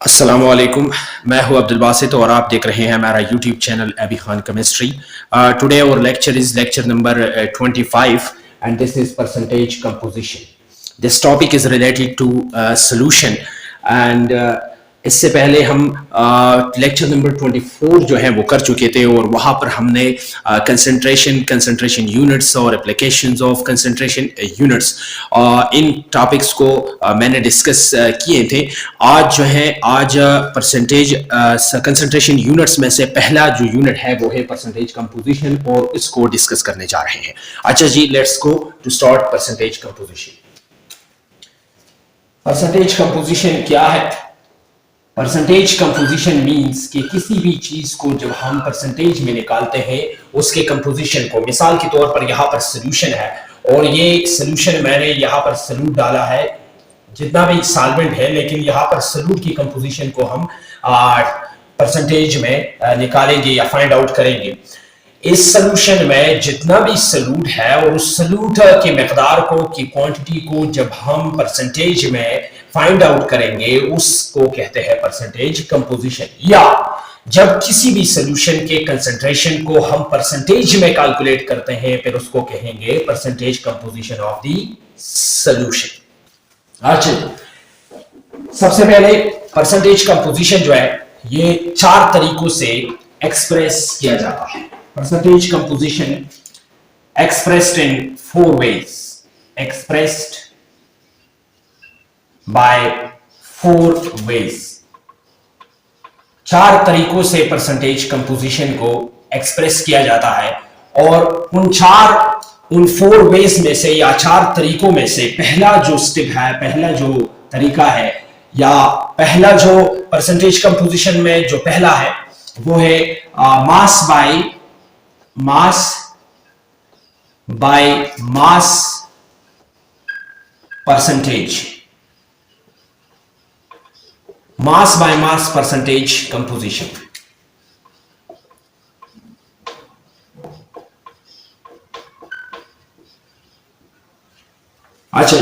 अस्सलामुअलैकुम, मैं हूं अब्दुल बासित और आप देख रहे हैं हमारा YouTube channel Abi Khan chemistry. Today our lecture is lecture number 25 and this is percentage composition. This topic is related to solution and इससे पहले हम लेक्चर नंबर 24 जो है वो कर चुके थे और वहाँ पर हमने कंसंट्रेशन यूनिट्स और applications of concentration units in topics को मैंने डिस्कस किए थे। आज जो है परसेंटेज कंसंट्रेशन यूनिट्स में से पहला जो यूनिट है वो है परसेंटेज कंपोजिशन और इसको डिस्कस करने जा रहे हैं। अच्छा जी, let's go to start percentage composition. Percentage composition क्या है? परसेंटेज कंपोजिशन मींस कि किसी भी चीज को जब हम परसेंटेज में निकालते हैं उसके कंपोजिशन को, मिसाल के तौर पर यहाँ पर सोल्यूशन है और ये सोल्यूशन मैंने यहाँ पर सॉल्यूट डाला है, जितना भी सॉल्वेंट है, लेकिन यहाँ पर सॉल्यूट की कंपोजिशन को हम परसेंटेज में निकालेंगे या फाइंड आउट करेंगे। इस सोल्यूशन में जितना भी सॉल्यूट है और उस सॉल्यूट के मिकदार को, की क्वांटिटी को जब हम परसेंटेज में फाइंड आउट करेंगे उसको कहते हैं परसेंटेज कंपोजिशन। या जब किसी भी सॉल्यूशन के कंसंट्रेशन को हम परसेंटेज में कैलकुलेट करते हैं फिर उसको कहेंगे percentage composition of the solution. अच्छा, सबसे पहले परसेंटेज कंपोजिशन जो है ये चार तरीकों से एक्सप्रेस किया जाता है। Percentage composition expressed in four ways, expressed by four ways। चार तरीकों से परसेंटेज कंपोजिशन को एक्सप्रेस किया जाता है और उन फोर वेज में से या चार तरीकों में से पहला जो स्टेप है, पहला जो तरीका है या पहला जो परसेंटेज कंपोजिशन में जो पहला है वो है मास by mass percentage, mass by mass percentage composition. अच्छा,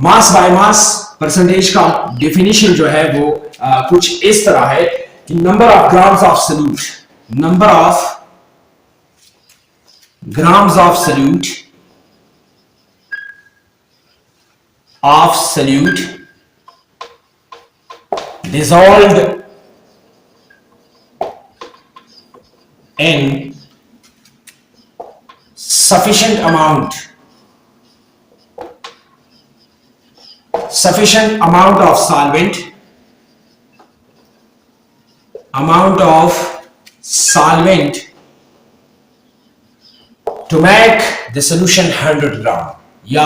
मास बाय मास परसेंटेज का डेफिनेशन जो है वो कुछ इस तरह है कि number of grams of solute, number of grams of solute dissolved in sufficient amount of solvent, to make the solution 100 gram, या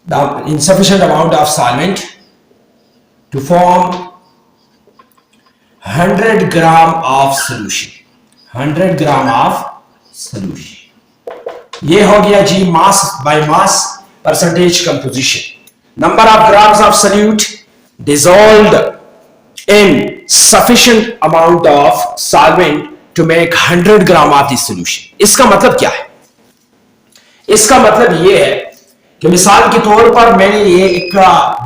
the insufficient amount of solvent to form 100 gram of solution, 100 gram of solution। ये हो गया जी mass by mass percentage composition. Number of grams of solute dissolved in sufficient amount of solvent to make 100 gram of the solution। इसका मतलब क्या है? इसका मतलब यह है कि मिसाल के तौर पर मैंने ये एक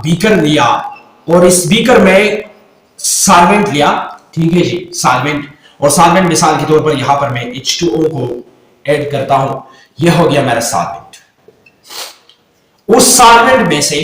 बीकर लिया और इस बीकर में सॉल्वेंट लिया, ठीक है जी, सॉल्वेंट, और सॉल्वेंट मिसाल के तौर पर यहां पर मैं H2O को ऐड करता हूं, यह हो गया मेरा सॉल्वेंट। उस सॉल्वेंट में से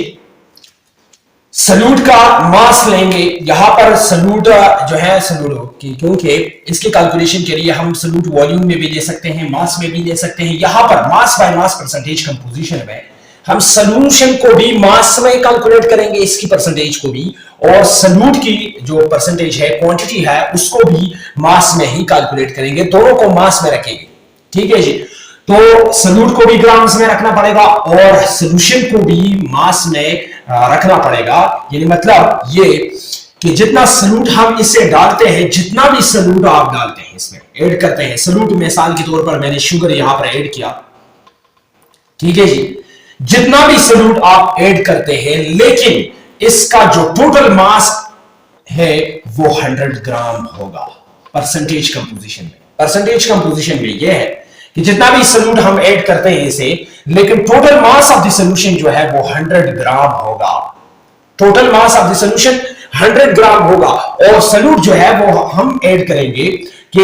सॉल्यूट का मास लेंगे, यहां पर सॉल्यूट जो है सॉल्यूट क्योंकि इसकी कैलकुलेशन के लिए हम सॉल्यूट वॉल्यूम में भी ले सकते हैं, मास में भी ले सकते हैं। यहां पर मास बाय मास परसेंटेज कंपोजिशन में हम सॉल्यूशन को भी मास में कैलकुलेट करेंगे, इसकी परसेंटेज को भी, और सॉल्यूट की जो परसेंटेज है, क्वांटिटी है, उसको भी मास में ही कैलकुलेट करेंगे, दोनों को मास में रखेंगे, ठीक है जी। तो सॉल्यूट को भी ग्राम्स में रखना पड़ेगा और सॉल्यूशन को भी मास में रखना पड़ेगा। यानी मतलब ये कि जितना सॉल्यूट हम इससे डालते हैं, जितना भी सॉल्यूट आप डालते हैं इसमें ऐड करते हैं, सॉल्यूट मिसाल के तौर पर मैंने शुगर यहां पर ऐड किया, ठीक है जी, जितना भी सॉल्यूट आप ऐड करते हैं लेकिन इसका जो टोटल मास है वो 100 ग्राम होगा परसेंटेज कंपोजिशन में। परसेंटेज कंपोजिशन में यह है कि जितना भी सॉल्यूट हम ऐड करते हैं इसे, लेकिन total mass of the solution जो है वो 100 ग्राम होगा। Total mass of the solution 100 ग्राम होगा और सल्यूट जो है वो हम ऐड करेंगे कि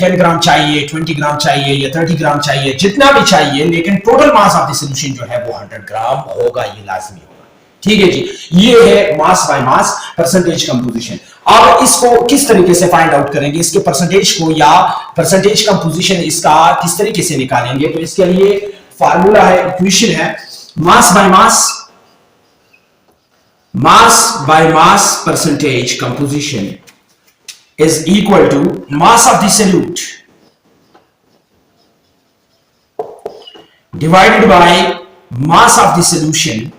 10 ग्राम चाहिए, 20 ग्राम चाहिए या 30 ग्राम चाहिए, जितना भी चाहिए, लेकिन total mass of the solution जो है वो 100 ग्राम होगा, ये लाजमी होगा। ठीक है जी, ये है मास बाय मास परसेंटेज कंपोजिशन। अब इसको किस तरीके से फाइंड आउट करेंगे, इसके परसेंटेज को या परसेंटेज कंपोजिशन इसका किस तरीके से निकालेंगे, तो इसके लिए फार्मूला है, इक्वेशन है, मास by mass percentage composition is equal to mass of the solute divided by mass of the solution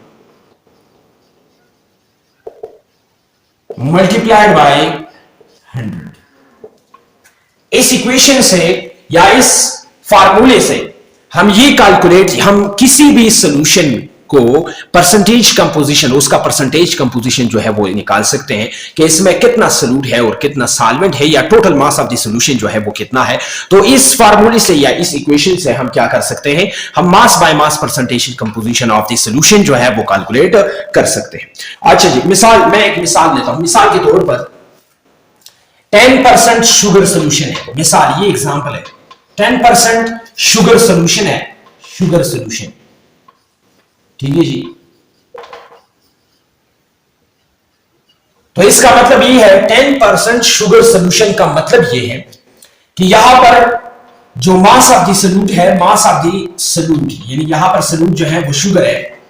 multiplied by 100। इस इक्वेशन से या इस फार्मूले से हम ये कैलकुलेट, हम किसी भी सॉल्यूशन को परसेंटेज कंपोजिशन, उसका परसेंटेज कंपोजिशन जो है वो निकाल सकते हैं कि इसमें कितना सॉल्यूट है और कितना सॉल्वेंट है, या total mass of the solution जो है वो कितना है। तो इस फार्मूले से या इस इक्वेशन से हम क्या कर सकते हैं, हम मास by mass percentage composition of the solution जो है वो कैलकुलेट कर सकते हैं। अच्छा जी, मैं एक मिसाल लेता हूं। मिसाल के तौर पर 10% शुगर सॉल्यूशन है, मिसाल ये एग्जांपल है, 10% शुगर सॉल्यूशन है, शुगर सॉल्यूशन, ठीक है जी। तो इसका मतलब ये है 10% शुगर सॉल्यूशन का मतलब ये है कि यहां पर जो मास ऑफ द सॉल्यूट है, मास ऑफ द सॉल्यूट यानी यहां पर सॉल्यूट जो है वो शुगर है,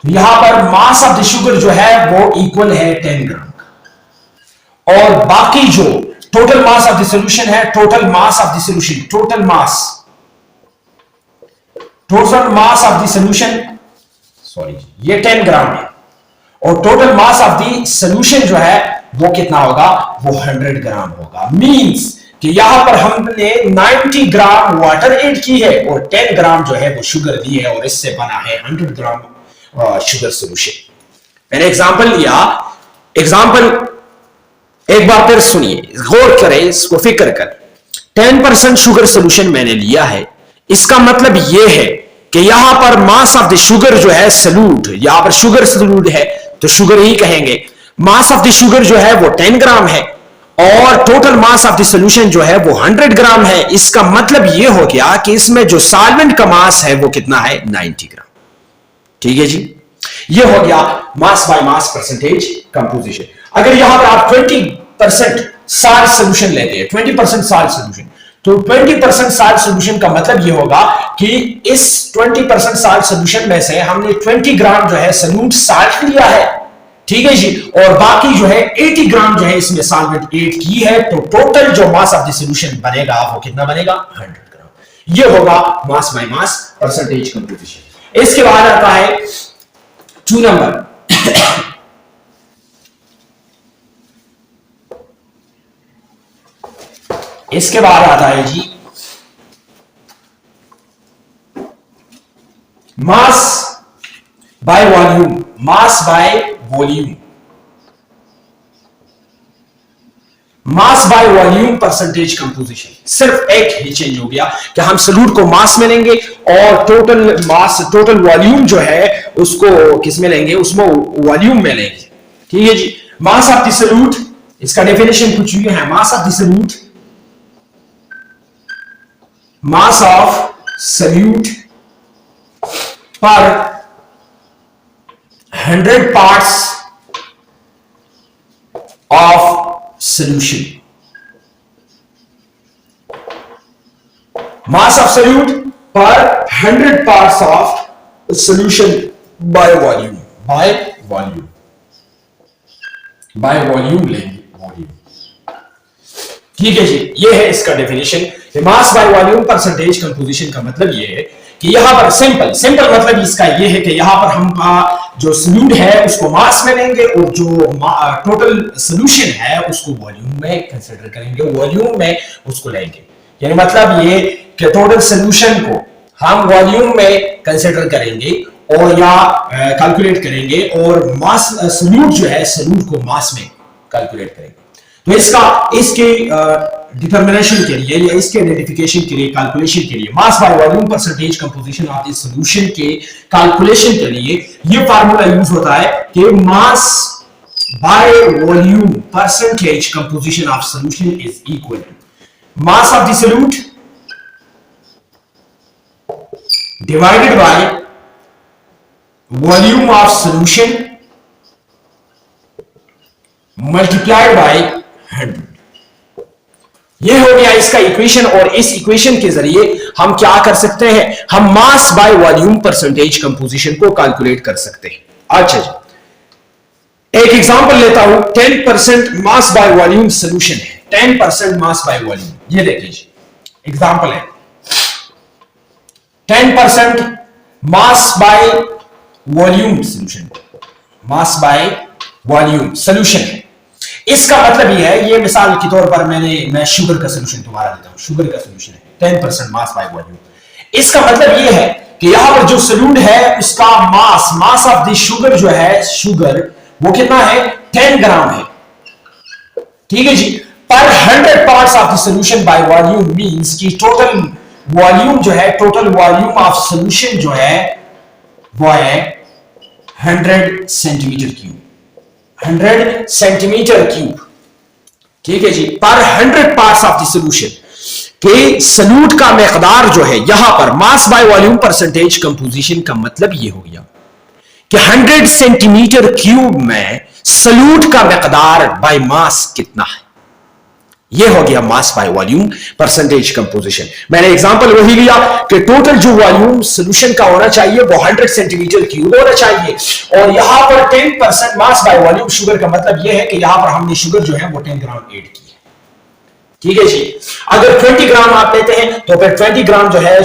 तो यहां पर मास ऑफ द शुगर जो है वो इक्वल है 10 ग्राम का, और बाकी जो total mass of the solution है, total mass of the solution, total mass of the solution, sorry ये 10 ग्राम है, और total mass of the solution जो है वो कितना होगा, वो 100 ग्राम होगा। मींस कि यहां पर हमने 90 ग्राम वाटर ऐड की है और 10 ग्राम जो है वो शुगर दी है, और इससे बना है 100 ग्राम शुगर सॉल्यूशन। मैंने एग्जांपल लिया, एग्जांपल एक बार फिर सुनिए, गौर करें, इसको फिक्र करें। 10% शुगर सॉल्यूशन मैंने लिया है, इसका मतलब यह है कि यहां पर मास ऑफ द शुगर जो है सॉल्यूट, यहां पर शुगर सॉल्यूट है तो शुगर ही कहेंगे, मास ऑफ द शुगर जो है वो 10 ग्राम है, और total mass of the solution जो है वो 100 ग्राम है। इसका मतलब यह हो गया कि इसमें जो सॉल्वेंट का मास है वो कितना है, 90 ग्राम। ठीक है जी, ये हो गया मास बाय मास परसेंटेज कंपोजिशन। अगर यहां पर आप 20% साल्ट सॉल्यूशन लेते हैं, 20% साल्ट सॉल्यूशन, तो 20% साल्ट सॉल्यूशन का मतलब यह होगा कि इस 20% साल्ट सॉल्यूशन में से हमने 20 ग्राम जो है सॉल्यूट साल्ट लिया है, ठीक है जी, और बाकी जो है 80 ग्राम जो है इसमें सॉल्वेंट ऐड की है, तो टोटल जो मास ऑफ द सॉल्यूशन बनेगा वो कितना बनेगा, 100 ग्राम। ये होगा मास बाय मास परसेंटेज कंपोजिशन। इसके बाद आता है 2 नंबर, इसके बाद आता है जी mass by volume, mass by volume, mass by volume percentage composition. सिर्फ एक ही चेंज हो गया कि हम सॉल्यूट को मास में लेंगे और टोटल मास, टोटल वॉल्यूम जो है उसको किस में लेंगे, उसमें वॉल्यूम में लेंगे। ठीक है जी, मास ऑफ द सॉल्यूट, इसका डेफिनेशन कुछ भी है, मास of the solute, mass of solute पर 100 parts of solution, mass of solute पर 100 parts of solution by volume, by volume, by volume लेंगे, वॉल्यूम। ठीक है जी, ये है इसका definition. Mass by volume percentage composition का मतलब ये है कि यहां पर सिंपल मतलब इसका ये है कि यहां पर हम जो सॉल्यूट है उसको मास में लेंगे और जो टोटल सॉल्यूशन है उसको वॉल्यूम में कंसीडर करेंगे, वॉल्यूम में उसको लेंगे। यानी मतलब ये कि टोटल सॉल्यूशन को हम वॉल्यूम में कंसीडर करेंगे और या कैलकुलेट करेंगे, और मास सॉल्यूट जो है सॉल्यूट को मास में कैलकुलेट करेंगे। तो इसके डिटर्मिनेशन के लिए या इसके आइडेंटिफिकेशन के लिए, कैलकुलेशन के लिए, मास by volume percentage composition of the solution के कैलकुलेशन के लिए ये फार्मूला यूज होता है कि मास by volume percentage composition of solution is equal to mass of the solute divided by volume of solution multiplied by 100। ये हो गया इसका इक्वेशन, और इस इक्वेशन के जरिए हम क्या कर सकते हैं, हम मास बाय वॉल्यूम परसेंटेज कंपोजिशन को कैलकुलेट कर सकते हैं। अच्छा जी, एक एग्जांपल लेता हूं, 10% मास बाय वॉल्यूम सॉल्यूशन है, 10% मास बाय वॉल्यूम, ये देख लीजिए एग्जांपल है, 10% मास by volume solution, mass by volume solution है। इसका मतलब ये है, ये मिसाल के तौर पर मैं शुगर का सॉल्यूशन तुम्हारा देता हूं, शुगर का सॉल्यूशन है 10% मास बाय वॉल्यूम। इसका मतलब ये है कि यहां पर जो सॉल्यूट है उसका मास ऑफ द शुगर जो है, शुगर वो कितना है, 10 ग्राम है, ठीक है जी। पर 100 parts of the solution by volume means कि टोटल वॉल्यूम जो है, टोटल वॉल्यूम ऑफ सॉल्यूशन जो है वो है 100 सेंटीमीटर क्यूब, 100 सेंटीमीटर क्यूब, ठीक है जी। पर 100 पार्ट्स ऑफ द सॉल्यूशन के सॉल्यूट का मकदार जो है, यहां पर मास बाय वॉल्यूम परसेंटेज कंपोजिशन का मतलब यह हो गया कि 100 सेंटीमीटर क्यूब में सॉल्यूट का मकदार बाय मास कितना है, यह हो गया मास बाय वॉल्यूम परसेंटेज कंपोजिशन। मैंने एग्जांपल वही लिया कि टोटल जो वॉल्यूम सॉल्यूशन का होना चाहिए वो 100 सेंटीमीटर क्यूब होना चाहिए, और यहां पर 10% मास बाय वॉल्यूम शुगर का मतलब यह है कि यहां पर हमने शुगर जो है वो 10 ग्राम ऐड की है, ठीक है जी। अगर 20 ग्राम आप लेते हैं तो फिर 20 ग्राम जो है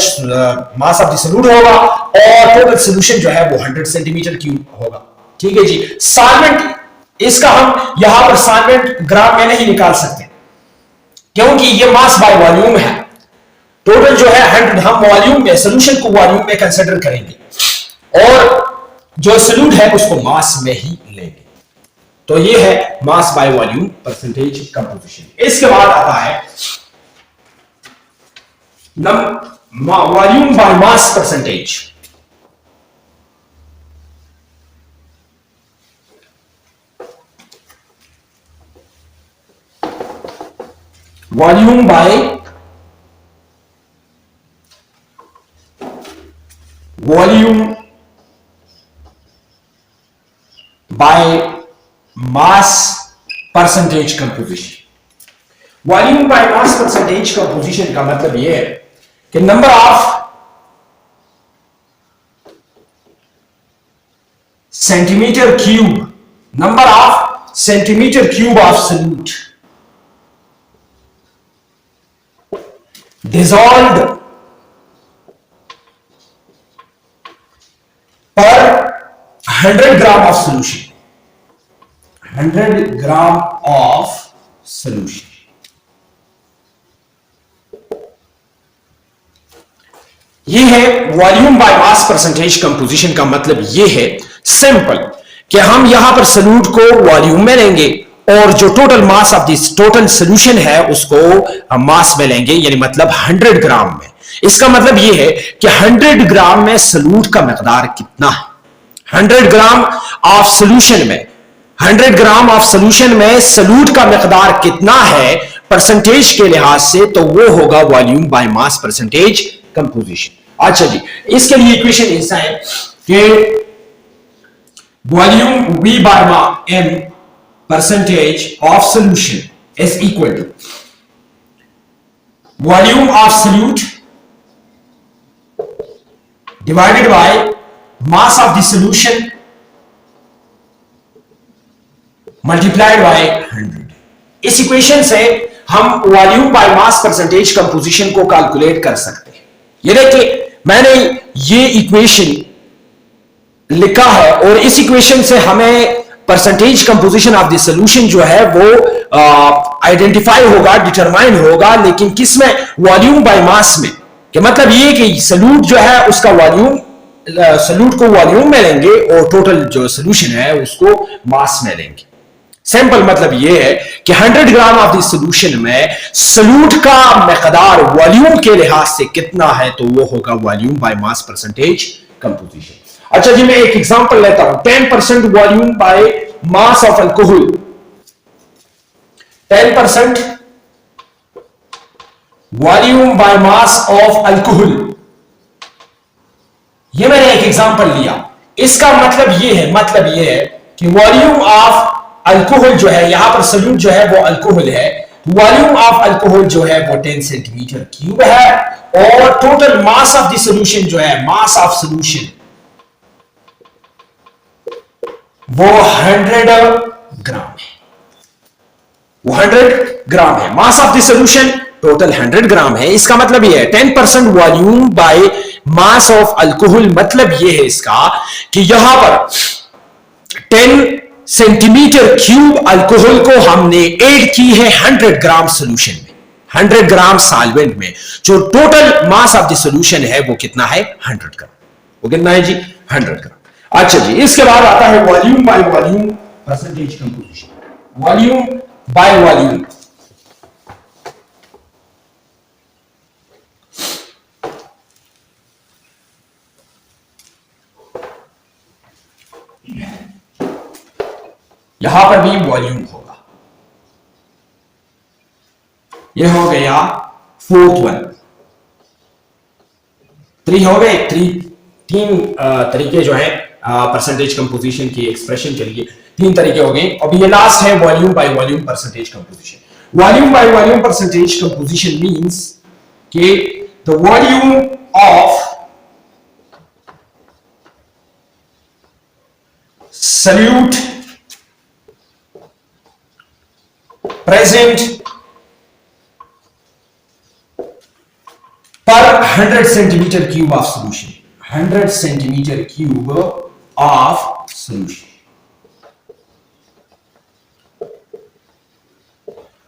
मास ऑफ द सॉल्यूट होगा, और टोटल सॉल्यूशन जो है वो 100 सेंटीमीटर क्यूब होगा, ठीक है जी। सॉल्वेंट, इसका हम यहां पर सॉल्वेंट ग्राम में नहीं निकाल सकते क्योंकि ये मास बाय वॉल्यूम है, टोटल जो है 100, हम वॉल्यूम में, सॉल्यूशन को वॉल्यूम में कंसीडर करेंगे और जो सॉल्यूट है उसको मास में ही लेंगे। तो ये है मास बाय वॉल्यूम परसेंटेज कंपोजिशन। इसके बाद आता है volume by mass percentage. Volume by mass percentage composition. Volume by mass percentage composition का मतलब यह है कि number of centimetre cube of solute dissolved per 100 gram of solution, 100 gram of solution। ये है volume by mass percentage composition का मतलब ये है सिंपल कि हम यहां पर सॉल्यूट को वॉल्यूम में लेंगे और जो total mass of this total solution है उसको मास में लेंगे, यानी मतलब 100 ग्राम में। इसका मतलब यह है कि 100 ग्राम में सॉल्यूट का मकदार कितना है, 100 ग्राम ऑफ सॉल्यूशन में, 100 ग्राम ऑफ सॉल्यूशन में सॉल्यूट का मकदार कितना है परसेंटेज के लिहाज से, तो वो होगा volume by mass percentage composition. अच्छा जी, इसके लिए इक्वेशन ऐसा है कि वॉल्यूम V बाय M percentage of solution is equal to volume of solute divided by mass of the solution multiplied by 100। इस इक्वेशन से हम volume by mass percentage composition को कैलकुलेट कर सकते हैं। ये देखिए मैंने ये इक्वेशन लिखा है और इस इक्वेशन से हमें percentage composition of the solution जो है वो आइडेंटिफाई होगा, डिटरमाइन होगा, लेकिन किस में, वॉल्यूम बाय मास में। कि मतलब ये कि सॉल्यूट जो है उसका वॉल्यूम, सॉल्यूट को वॉल्यूम में लेंगे और टोटल जो सॉल्यूशन है उसको मास में लेंगे। सिंपल मतलब ये है कि 100 ग्राम ऑफ द सॉल्यूशन में सॉल्यूट का मकदार वॉल्यूम के लिहाज से कितना है, तो वो होगा volume by mass percentage composition. अच्छा जी, मैं एक एग्जांपल लेता हूं, 10% volume by mass of alcohol, 10% volume by mass of alcohol, ये मैंने एक एग्जांपल लिया। इसका मतलब ये है कि वॉल्यूम ऑफ अल्कोहल जो है, यहां पर सॉल्यूट जो है वो अल्कोहल है, वॉल्यूम ऑफ अल्कोहल जो है वो 10 सेंटीमीटर क्यूब है, और total mass of the solution जो है, मास ऑफ सॉल्यूशन वो 100 ग्राम है, वो 100 ग्राम है। मास ऑफ द सॉल्यूशन टोटल 100 ग्राम है। इसका मतलब ये है 10% volume by mass of alcohol, मतलब ये है इसका कि यहां पर 10 सेंटीमीटर क्यूब अल्कोहल को हमने ऐड की है 100 ग्राम सॉल्यूशन में, 100 ग्राम सॉल्वेंट में। जो total mass of the solution है वो कितना है? 100 ग्राम। वो कितना है जी? 100 ग्राम। अच्छा जी, इसके बाद आता है volume by volume percentage composition. Volume by volume, यहां पर भी वॉल्यूम होगा। यह हो गया फोर्थ वन। 3 हो गए, तीन तरीके जो है परसेंटेज कंपोजिशन की एक्सप्रेशन के लिए, 3 तरीके हो गए। अब ये लास्ट है volume by volume percentage composition. Volume by volume percentage composition means कि the volume of solute present per 100 centimeter cube of solution, 100 centimeter cube of solution।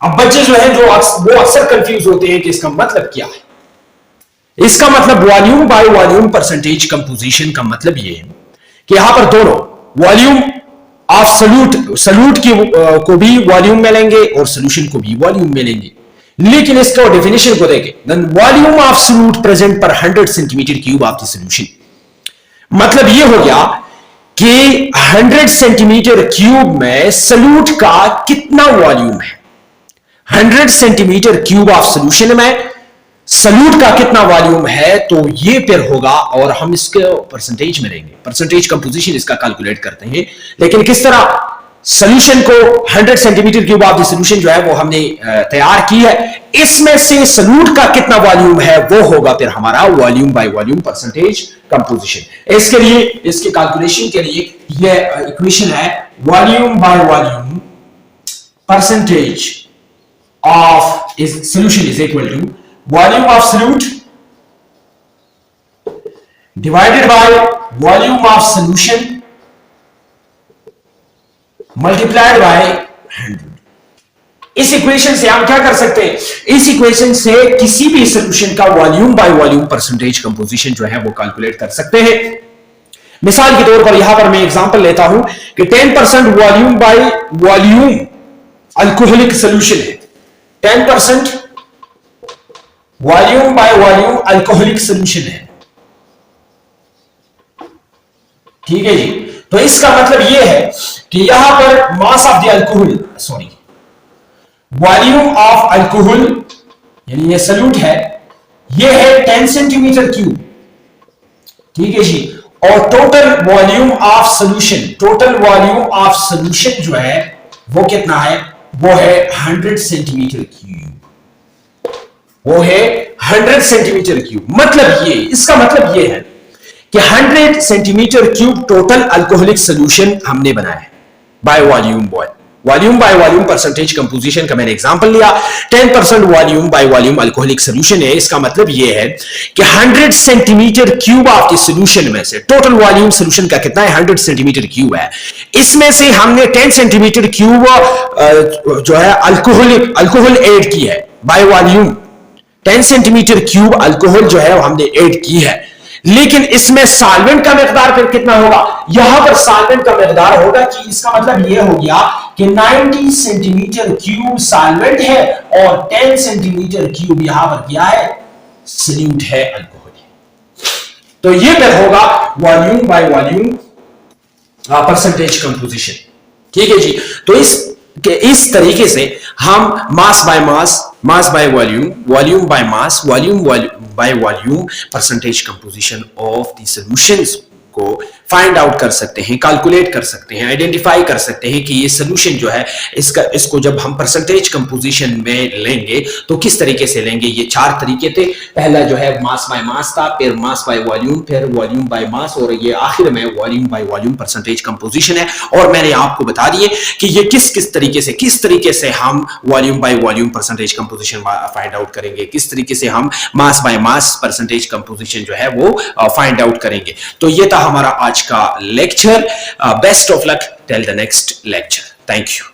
अब बच्चे जो है वो अक्सर कंफ्यूज होते हैं कि इसका मतलब क्या है। इसका मतलब volume by volume percentage composition का मतलब ये है कि यहां पर दोनों वॉल्यूम ऑफ सॉल्यूट की को भी वॉल्यूम में लेंगे और सॉल्यूशन को भी वॉल्यूम में लेंगे। लेकिन इसको डेफिनेशन को देखें, then volume of solute present per 100 centimetre cube of the solution, मतलब ये हो गया कि 100 सेंटीमीटर क्यूब में सॉल्यूट का कितना वॉल्यूम है, 100 सेंटीमीटर क्यूब ऑफ सॉल्यूशन में सॉल्यूट का कितना वॉल्यूम है, तो ये फिर होगा और हम इसके परसेंटेज में लेंगे। परसेंटेज कंपोजिशन इसका कैलकुलेट करते हैं, लेकिन किस तरह? सॉल्यूशन को 100 centimetre cube of the solution जो है वो हमने तैयार की है, इसमें से सॉल्यूट का कितना वॉल्यूम है वो होगा फिर हमारा volume by volume percentage composition. इसके लिए, इसके कैलकुलेशन के लिए ये इक्वेशन है volume by volume percentage of solution is equal to volume of solute divided by volume of solution multiplied by 100। इस इक्वेशन से हम क्या कर सकते हैं? इस इक्वेशन से किसी भी सॉल्यूशन का volume by volume percentage composition जो है वो कैलकुलेट कर सकते हैं। मिसाल के तौर पर यहां पर मैं एग्जांपल लेता हूं कि 10% volume by volume alcoholic solution है, 10% volume by volume alcoholic solution है, ठीक है जी। तो इसका मतलब यह है कि यहां पर मास of the alcohol, sorry volume of alcohol यानी ये सॉल्यूट है, ये है 10 सेंटीमीटर क्यूब, ठीक है जी। और total volume of solution, total volume of solution जो है वो कितना है? वो है 100 सेंटीमीटर क्यूब, वो है 100 सेंटीमीटर क्यूब। मतलब ये, इसका मतलब ये है कि 100 centimetre cube total alcoholic solution हमने बनाया है by volume volume by volume percentage composition का मैंने एग्जांपल लिया। 10% volume by volume alcoholic solution है, इसका मतलब यह है कि 100 centimetre cube of the solution में से टोटल वॉल्यूम सॉल्यूशन का कितना है? 100 सेंटीमीटर क्यूब है। इसमें से हमने 10 सेंटीमीटर क्यूब जो है अल्कोहल ऐड की है by volume, 10 centimetre cube alcohol जो है हमने ऐड की है। लेकिन इसमें सॉल्वेंट का मिकदार फिर कितना होगा? यहां पर सॉल्वेंट का मिकदार होगा कि इसका मतलब यह हो गया कि 90 सेंटीमीटर क्यूब सॉल्वेंट है और 10 सेंटीमीटर क्यूब यहां पर क्या है? सॉल्यूट है, अल्कोहल है। तो ये फिर होगा volume by volume percentage composition. ठीक है जी। तो इस तरीके से हम मास by mass, mass by volume, volume by mass, volume by volume percentage composition of the solutions को फाइंड आउट कर सकते हैं, कैलकुलेट कर सकते हैं, आइडेंटिफाई कर सकते हैं कि ये सोल्यूशन जो है इसको जब हम परसेंटेज कंपोजिशन में लेंगे तो किस तरीके से लेंगे। ये 4 तरीके थे। पहला जो है मास बाय मास था, फिर मास बाय वॉल्यूम, फिर वॉल्यूम बाय मास, और ये आखिर में volume by volume percentage composition है। और मैंने आपको बता दिए कि ये किस तरीके से हम volume by volume percentage composition find out करेंगे, किस तरीके से हम मास बाय मास परसेंटेज कंपोजिशन जो है वो फाइंड आउट करेंगे। तो ये था हमारा आज का lecture. Best of luck till the next lecture. Thank you.